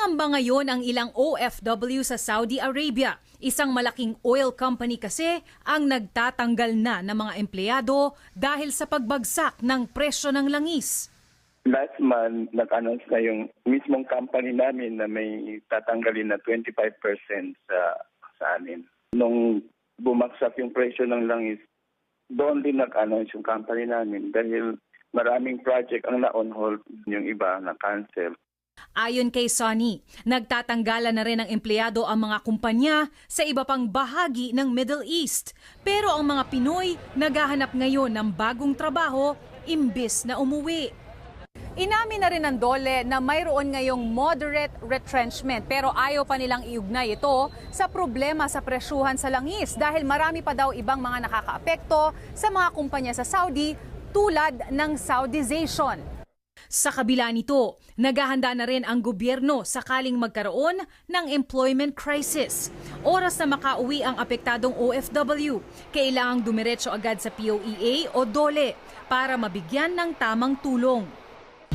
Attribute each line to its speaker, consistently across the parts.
Speaker 1: Nangangamba ngayon ang ilang OFW sa Saudi Arabia. Isang malaking oil company kasi ang nagtatanggal na ng mga empleyado dahil sa pagbagsak ng presyo ng langis.
Speaker 2: Last month, nag-announce na yung mismong company namin na may tatanggalin na 25% sa amin. Nung bumagsak yung presyo ng langis, doon din nag-announce yung company namin dahil maraming project ang na-on hold, yung iba na-cancel.
Speaker 1: Ayon kay Sonny, nagtatanggalan na rin ng empleyado ang mga kumpanya sa iba pang bahagi ng Middle East. Pero ang mga Pinoy naghahanap ngayon ng bagong trabaho imbis na umuwi. Inamin na rin ng DOLE na mayroon ngayong moderate retrenchment pero ayaw pa nilang iugnay ito sa problema sa presyuhan sa langis dahil marami pa daw ibang mga nakakaapekto sa mga kumpanya sa Saudi tulad ng Saudization. Sa kabila nito, naghahanda na rin ang gobyerno sakaling magkaroon ng employment crisis. Oras na makauwi ang apektadong OFW, kailangang dumiretso agad sa POEA o DOLE para mabigyan ng tamang tulong.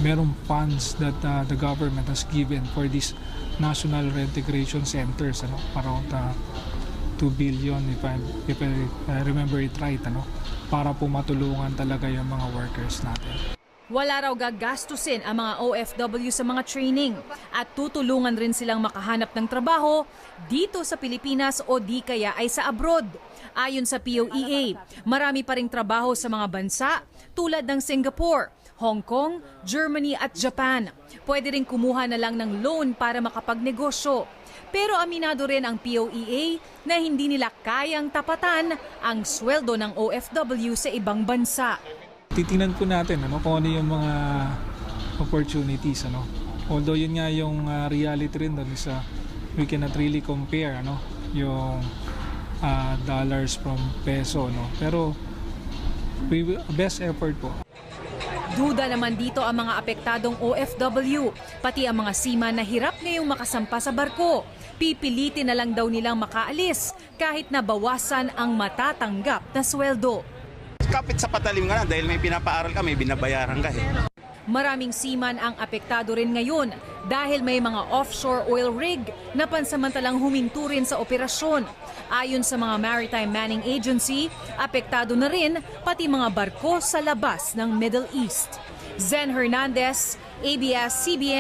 Speaker 3: Merong funds that the government has given for these national reintegration centers, around 2 billion if I remember it right, para po matulungan talaga yung mga workers natin.
Speaker 1: Wala raw gagastusin ang mga OFW sa mga training at tutulungan rin silang makahanap ng trabaho dito sa Pilipinas o di kaya ay sa abroad. Ayon sa POEA, marami pa ring trabaho sa mga bansa tulad ng Singapore, Hong Kong, Germany at Japan. Pwede rin kumuha na lang ng loan para makapagnegosyo. Pero aminado rin ang POEA na hindi nila kayang tapatan ang sweldo ng OFW sa ibang bansa.
Speaker 3: Titingnan po natin kung ano yung mga opportunities. Although yun nga yung reality rin doon is we cannot really compare yung dollars from peso. Pero best effort po.
Speaker 1: Duda naman dito ang mga apektadong OFW, pati ang mga seaman na hirap ngayong makasampa sa barko. Pipilitin na lang daw nilang makaalis kahit na bawasan ang matatanggap na sweldo.
Speaker 4: Kapit sa patalim nga na dahil may pinapaaral ka, may binabayaran ka.
Speaker 1: Maraming seaman ang apektado rin ngayon dahil may mga offshore oil rig na pansamantalang huminto rin sa operasyon. Ayon sa mga Maritime Manning Agency, apektado na rin pati mga barko sa labas ng Middle East. Zen Hernandez, ABS-CBN.